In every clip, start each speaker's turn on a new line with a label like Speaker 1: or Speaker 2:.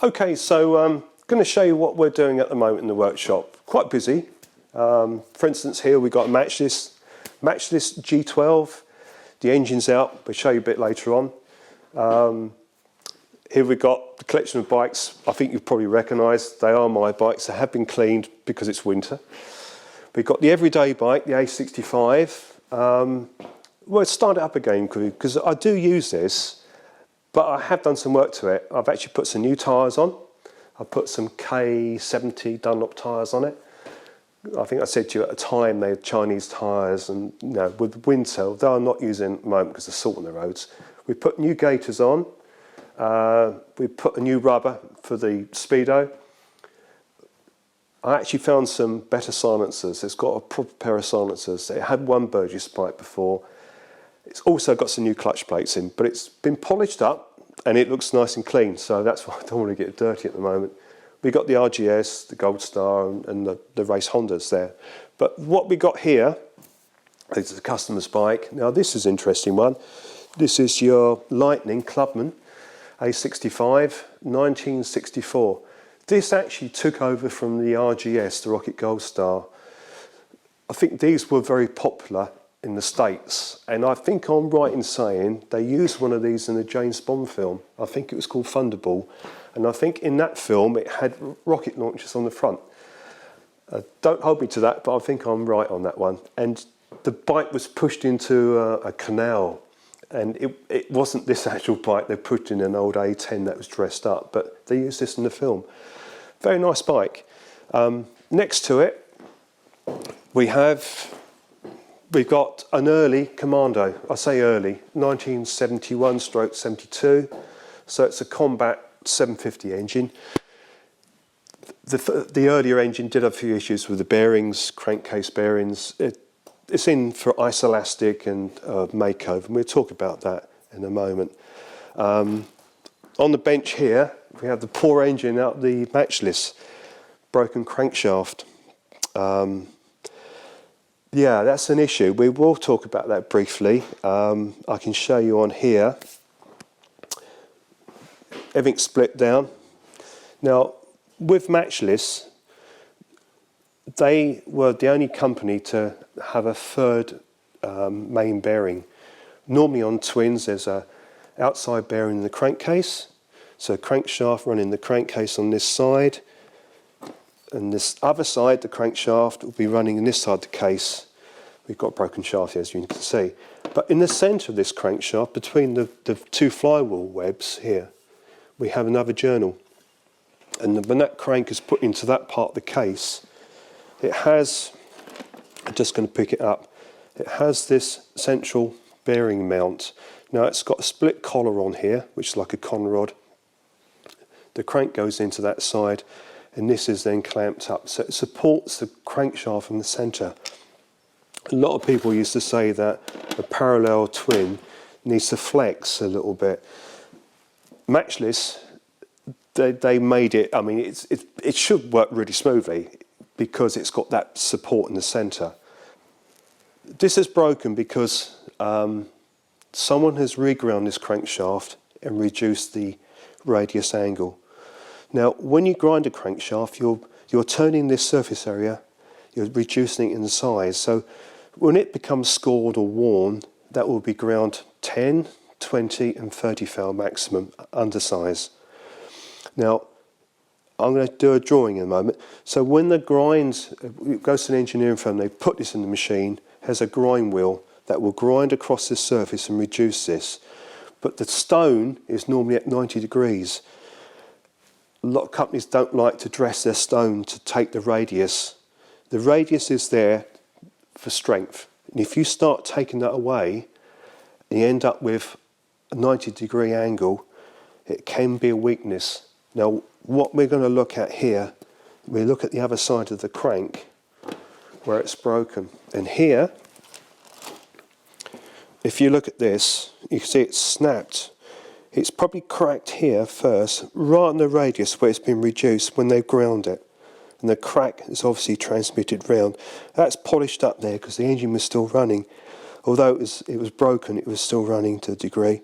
Speaker 1: Okay, so I'm going to show you what we're doing at the moment in the workshop. Quite busy. For instance, here we've got a matchless G12. The engine's out. We'll show you a bit later on. Here we've got the collection of bikes. I think you've probably recognised they are my bikes. They have been cleaned because it's winter. We've got the everyday bike, the A65. We'll start it up again because I do use this. But I have done some work to it. I've actually put some new tyres on. I've put some K70 Dunlop tyres on it. I think I said to you at the time they're Chinese tyres, and with winter, they are not using at the moment because there's salt on the roads. We put new gaiters on. We put a new rubber for the Speedo. I actually found some better silencers. It's got a proper pair of silencers. It had one Burgess pipe before. It's also got some new clutch plates in, but it's been polished up and it looks nice and clean, so that's why I don't want to get it dirty at the moment. We got the RGS, the Gold Star and the race Hondas there. But what we got here is the customer's bike. Now this is an interesting one. This is your Lightning Clubman A65, 1964. This actually took over from the RGS, the Rocket Gold Star. I think these were very popular in the States, and I think I'm right in saying they used one of these in a James Bond film. I think it was called Thunderball, and I think in that film it had rocket launchers on the front. Don't hold me to that, but I think I'm right on that one. And the bike was pushed into a canal, and it wasn't this actual bike. They put in an old A10 that was dressed up, but they used this in the film. Very nice bike. Next to it, we've got an early Commando. I say early, 1971/72. So it's a Combat 750 engine. The earlier engine did have a few issues with the bearings, crankcase bearings. It's in for isolastic and makeover, and we'll talk about that in a moment. On the bench here, we have the poor engine out the matchless, broken crankshaft. Yeah, that's an issue. We will talk about that briefly. I can show you on here. Everything's split down. Now, with Matchless, they were the only company to have a third main bearing. Normally on twins, there's a outside bearing in the crankcase. So crankshaft running the crankcase on this side. And this other side, the crankshaft, will be running in this side of the case. We've got a broken shaft here, as you can see. But in the centre of this crankshaft, between the two flywheel webs here, we have another journal. And when that crank is put into that part of the case, it has, I'm just going to pick it up, it has this central bearing mount. Now it's got a split collar on here, which is like a con rod. The crank goes into that side, and this is then clamped up, so it supports the crankshaft from the centre. A lot of people used to say that a parallel twin needs to flex a little bit. Matchless, they made it, I mean, it should work really smoothly because it's got that support in the centre. This is broken because someone has reground this crankshaft and reduced the radius angle. Now, when you grind a crankshaft, you're turning this surface area, you're reducing it in size. So when it becomes scored or worn, that will be ground 10, 20 and 30 thou maximum undersize. Now, I'm going to do a drawing in a moment. So when the grinds, it goes to an engineering firm, they put this in the machine, has a grind wheel that will grind across this surface and reduce this. But the stone is normally at 90 degrees. A lot of companies don't like to dress their stone to take the radius. The radius is there for strength. And if you start taking that away, and you end up with a 90-degree angle, it can be a weakness. Now, what we're going to look at here, we look at the other side of the crank, where it's broken. And here, if you look at this, you can see it's snapped. It's probably cracked here first, right on the radius where it's been reduced when they've ground it. And the crack is obviously transmitted round. That's polished up there because the engine was still running. Although it was broken, it was still running to a degree.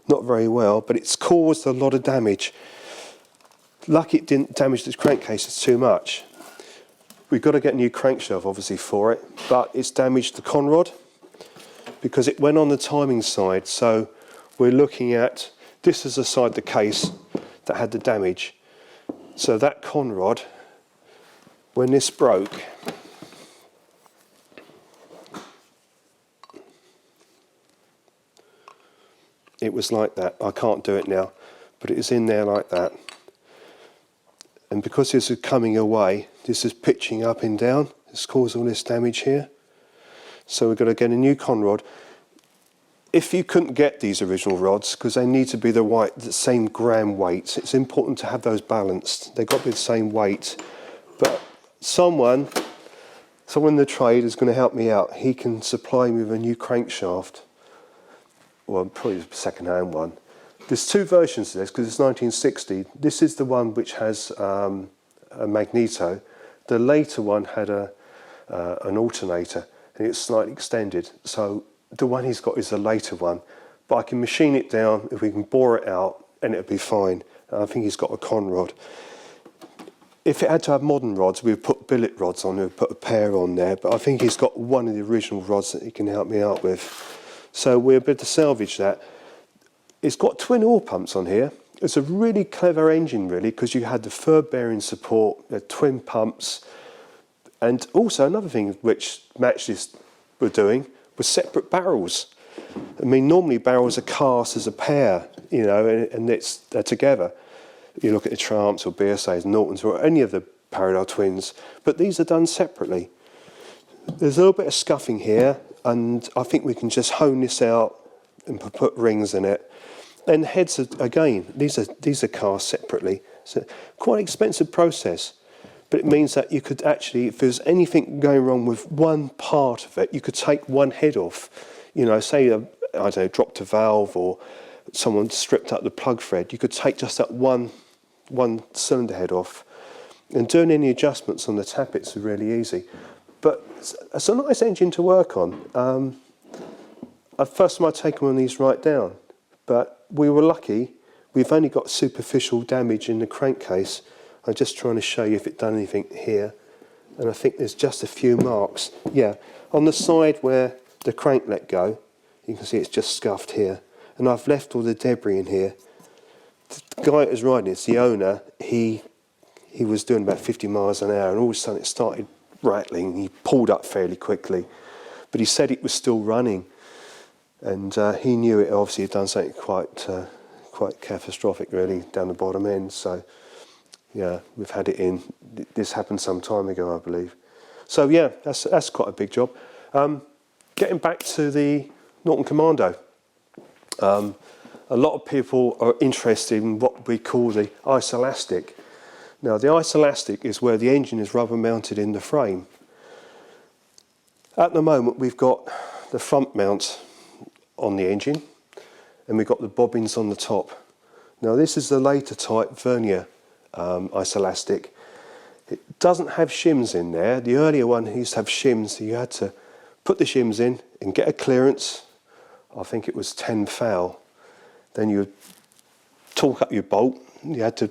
Speaker 1: Not very well, but it's caused a lot of damage. Lucky it didn't damage the crankcases too much. We've got to get a new crankshaft obviously for it, but it's damaged the conrod because it went on the timing side. So we're looking at, this is the side of the case that had the damage. So that conrod, when this broke, it was like that. I can't do it now, but it is in there like that. And because this is coming away, this is pitching up and down. It's caused all this damage here. So we've got to get a new conrod. If you couldn't get these original rods, because they need to be the same gram weight, it's important to have those balanced. They've got to be the same weight. But someone in the trade is going to help me out. He can supply me with a new crankshaft. Well, probably a second-hand one. There's two versions of this because it's 1960. This is the one which has a magneto. The later one had an alternator and it's slightly extended. So the one he's got is the later one. But I can machine it down, if we can bore it out, and it'll be fine. I think he's got a conrod. If it had to have modern rods, we'd put billet rods on, we'd put a pair on there. But I think he's got one of the original rods that he can help me out with. So we're able to salvage that. It's got twin oil pumps on here. It's a really clever engine, really, because you had the third bearing support, the twin pumps, and also another thing which matched this we're doing was separate barrels. I mean, normally barrels are cast as a pair, you know, and they're together. You look at the Triumphs or BSAs, Nortons, or any of the parallel twins, but these are done separately. There's a little bit of scuffing here, and I think we can just hone this out and put rings in it. And heads are, again, these are cast separately. So quite an expensive process, but it means that you could actually, if there's anything going wrong with one part of it, you could take one head off. You know, say, I don't know, dropped a valve or someone stripped up the plug thread, you could take just that one cylinder head off. And doing any adjustments on the tappets are really easy. But it's a nice engine to work on. First time I take one of these right down, but we were lucky. We've only got superficial damage in the crankcase. I'm just trying to show you if it done anything here. And I think there's just a few marks. Yeah, on the side where the crank let go, you can see it's just scuffed here. And I've left all the debris in here. The guy that was riding it's the owner, he was doing about 50 miles an hour, and all of a sudden it started rattling. He pulled up fairly quickly, but he said it was still running. And he knew it obviously had done something quite catastrophic really down the bottom end. So yeah, we've had it in. This happened some time ago, I believe. So yeah, that's quite a big job. Getting back to the Norton Commando. A lot of people are interested in what we call the isolastic. Now the isolastic is where the engine is rubber mounted in the frame. At the moment we've got the front mount on the engine and we've got the bobbins on the top. Now this is the later type vernier isolastic. It doesn't have shims in there. The earlier one used to have shims, so you had to put the shims in and get a clearance. I think it was 10 thou. Then you would torque up your bolt. You had to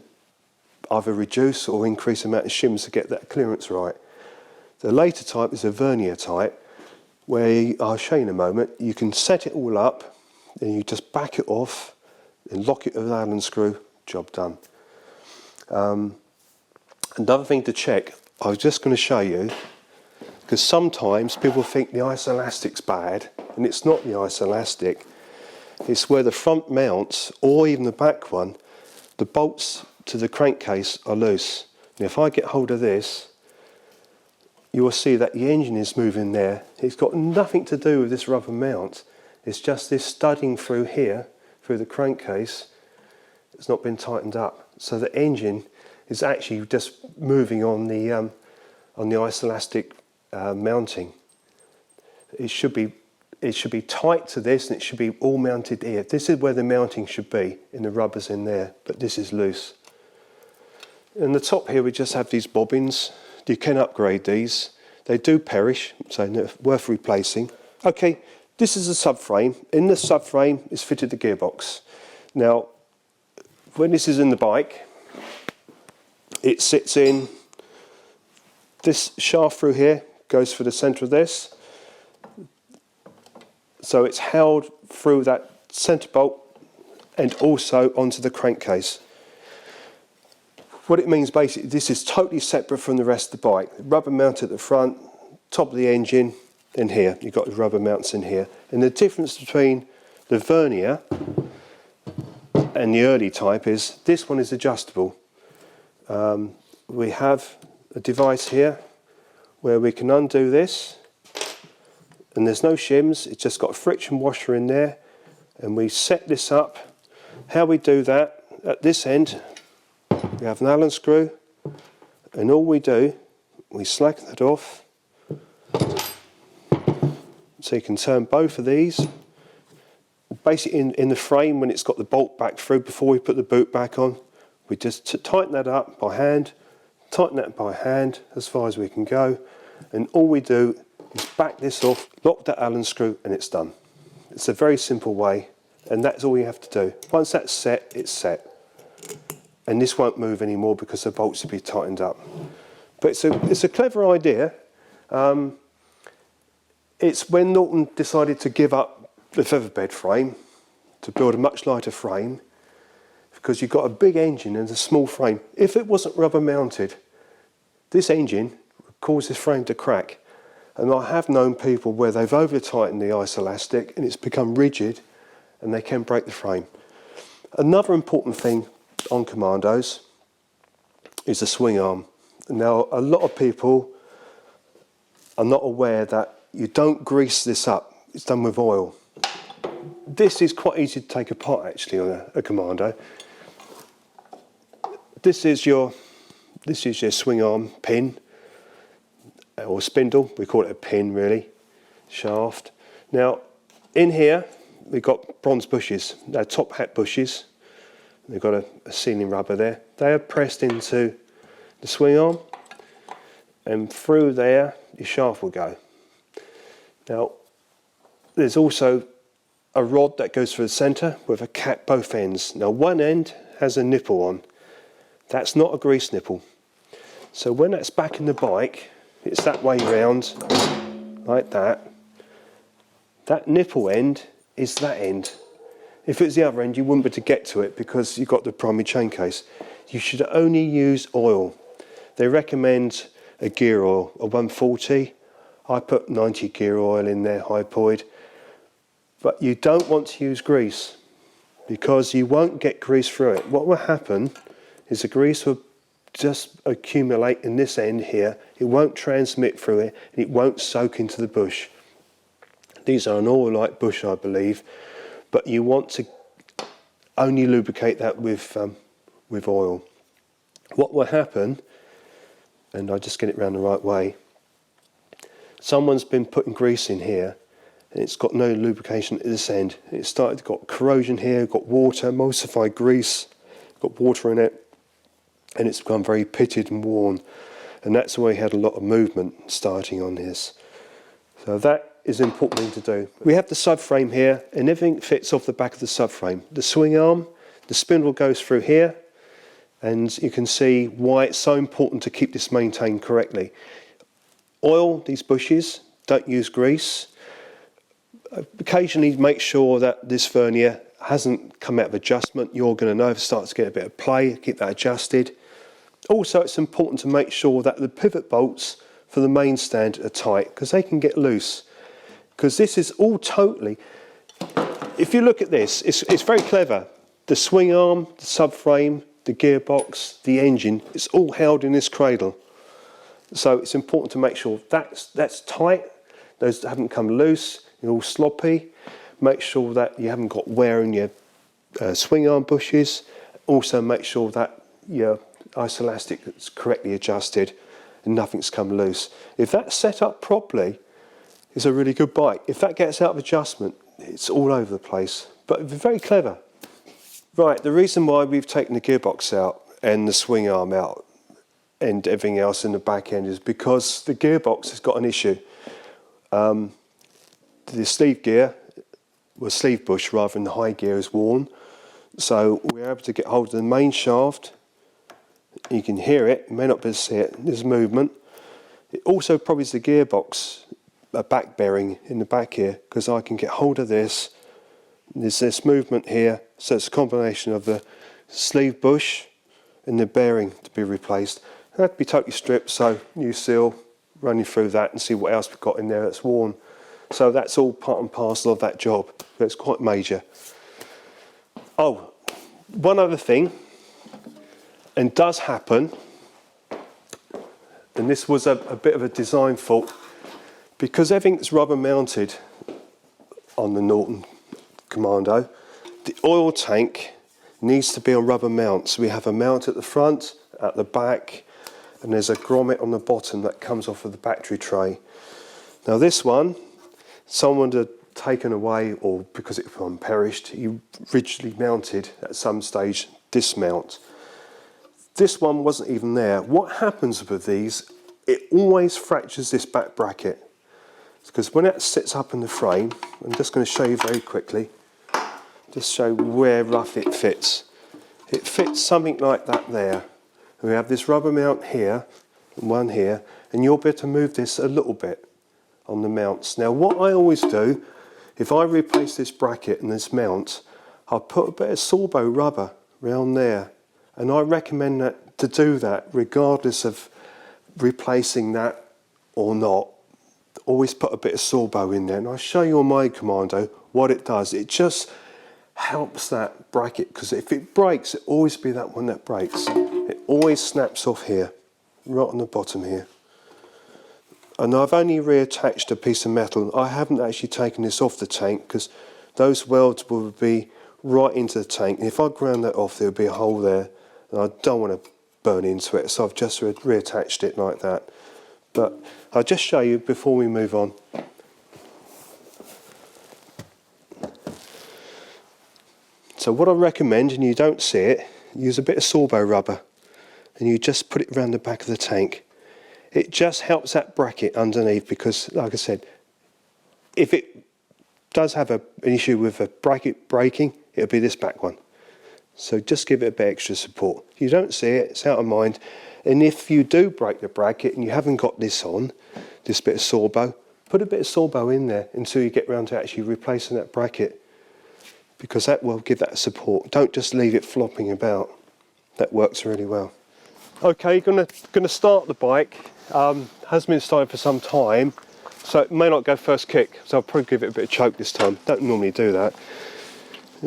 Speaker 1: either reduce or increase the amount of shims to get that clearance right. The later type is a vernier type, where I'll show you in a moment. You can set it all up, and you just back it off, and lock it with an Allen screw. Job done. Another thing to check, I was just going to show you, because sometimes people think the isolastic's bad, and it's not the isolastic. It's where the front mounts, or even the back one, the bolts to the crankcase are loose. Now if I get hold of this, you will see that the engine is moving there. It's got nothing to do with this rubber mount. It's just this studding through here, through the crankcase. It's not been tightened up. So the engine is actually just moving on the isolastic mounting. It should be tight to this, and it should be all mounted here. This is where the mounting should be, in the rubbers in there, but this is loose. In the top here we just have these bobbins. You can upgrade these. They do perish, so they're worth replacing. Okay, this is a subframe. In the subframe is fitted the gearbox. Now, when this is in the bike, it sits in this shaft through here, goes for the centre of this. So it's held through that centre bolt and also onto the crankcase. What it means basically, this is totally separate from the rest of the bike. Rubber mount at the front, top of the engine, and here you've got the rubber mounts in here. And the difference between the vernier and the early type is this one is adjustable. We have a device here where we can undo this, and there's no shims, it's just got a friction washer in there, and we set this up. How we do that, at this end we have an Allen screw, and all we do, we slacken it off, so you can turn both of these. Basically in the frame, when it's got the bolt back through before we put the boot back on, we just tighten that up by hand, tighten that by hand as far as we can go, and all we do is back this off, lock that Allen screw, and it's done. It's a very simple way, and that's all you have to do. Once that's set, it's set. And this won't move anymore because the bolts will be tightened up. But it's a clever idea. It's when Norton decided to give up the featherbed frame to build a much lighter frame, because you've got a big engine and a small frame. If it wasn't rubber mounted, this engine would cause this frame to crack. And I have known people where they've over tightened the isoelastic and it's become rigid and they can break the frame. Another important thing on Commandos is the swing arm. Now, a lot of people are not aware that you don't grease this up. It's done with oil. This is quite easy to take apart actually on a Commando. This is your swing arm pin or spindle. We call it a pin really, shaft. Now in here we've got bronze bushes. They're top hat bushes. They've got a sealing rubber there. They are pressed into the swing arm, and through there your shaft will go. Now there's also a rod that goes through the centre with a cap both ends. Now one end has a nipple on. That's not a grease nipple. So when that's back in the bike, it's that way round, like that. That nipple end is that end. If it was the other end, you wouldn't be able to get to it because you've got the primary chain case. You should only use oil. They recommend a gear oil, a 140. I put 90 gear oil in there, hypoid. But you don't want to use grease because you won't get grease through it. What will happen is the grease will just accumulate in this end here. It won't transmit through it and it won't soak into the bush. These are an oil-like bush, I believe, but you want to only lubricate that with oil. What will happen, and I just get it round the right way, someone's been putting grease in here and it's got no lubrication at this end. It's got corrosion here, got water, emulsified grease, got water in it, and it's become very pitted and worn. And that's why we had a lot of movement starting on this. So that is an important thing to do. We have the subframe here, and everything fits off the back of the subframe. The swing arm, the spindle goes through here, and you can see why it's so important to keep this maintained correctly. Oil these bushes, don't use grease. Occasionally make sure that this vernier hasn't come out of adjustment. You're going to know if it starts to get a bit of play, keep that adjusted. Also, it's important to make sure that the pivot bolts for the main stand are tight because they can get loose. Because this is all totally, if you look at this, it's very clever. The swing arm, the subframe, the gearbox, the engine, it's all held in this cradle. So it's important to make sure that's tight, those haven't come loose, you're all sloppy. Make sure that you haven't got wear in your swing arm bushes. Also make sure that your isoelastic is correctly adjusted and nothing's come loose. If that's set up properly, it's a really good bike. If that gets out of adjustment, it's all over the place. But very clever. Right, the reason why we've taken the gearbox out and the swing arm out and everything else in the back end is because the gearbox has got an issue. The sleeve gear, well, sleeve bush rather than the high gear is worn. So we're able to get hold of the main shaft. You can hear it, you may not be able to see it, there's movement. It also probably is the gearbox, a back bearing in the back here, because I can get hold of this. There's this movement here, so it's a combination of the sleeve bush and the bearing to be replaced. It had to be totally stripped, so new seal, running through that and see what else we've got in there that's worn. So that's all part and parcel of that job. It's quite major. Oh, one other thing, and does happen, and this was a bit of a design fault, because everything's rubber mounted on the Norton Commando, the oil tank needs to be on rubber mounts. We have a mount at the front, at the back, and there's a grommet on the bottom that comes off of the battery tray. Now this one, someone had taken away, or because it perished, he rigidly mounted at some stage this mount. This one wasn't even there. What happens with these, it always fractures this back bracket. Because when it sits up in the frame, I'm just going to show you very quickly, just show where rough it fits. It fits something like that there. We have this rubber mount here, and one here, and you'll be able to move this a little bit on the mounts. Now what I always do, if I replace this bracket and this mount, I'll put a bit of Sorbo rubber around there. And I recommend that to do that regardless of replacing that or not. Always put a bit of Sorbo in there, and I'll show you on my Commando what it does. It just helps that bracket, because if it breaks, it always be that one that breaks. It always snaps off here, right on the bottom here. And I've only reattached a piece of metal. I haven't actually taken this off the tank, because those welds will be right into the tank. And if I ground that off, there'll be a hole there, and I don't want to burn into it, so I've just reattached it like that. But I'll just show you before we move on. So what I recommend, and you don't see it, use a bit of Sorbo rubber, and you just put it around the back of the tank. It just helps that bracket underneath, because like I said, if it does have an issue with a bracket breaking, it'll be this back one. So just give it a bit extra support. You don't see it, it's out of mind. And if you do break the bracket and you haven't got this on, this bit of Sorbo, put a bit of Sorbo in there until you get round to actually replacing that bracket, because that will give that support. Don't just leave it flopping about. That works really well. Okay, gonna start the bike. Has been started for some time, so it may not go first kick, so I'll probably give it a bit of choke this time. Don't normally do that.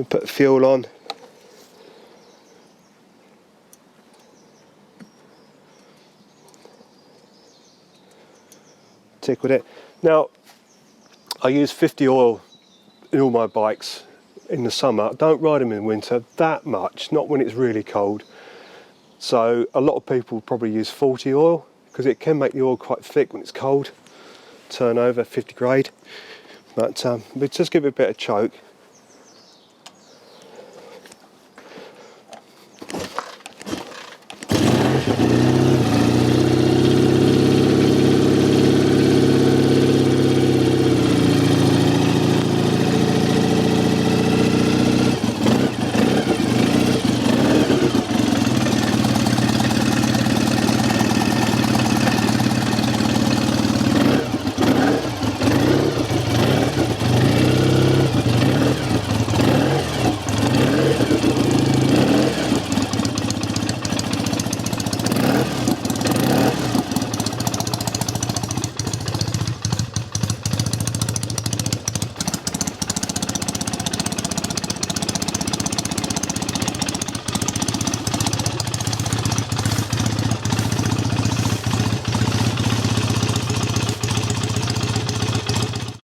Speaker 1: Put the fuel on. Tick with it. Now, I use 50 oil in all my bikes in the summer. I don't ride them in winter that much, not when it's really cold. So a lot of people probably use 40 oil, because it can make the oil quite thick when it's cold. Turn over 50 grade. But just give it a bit of choke.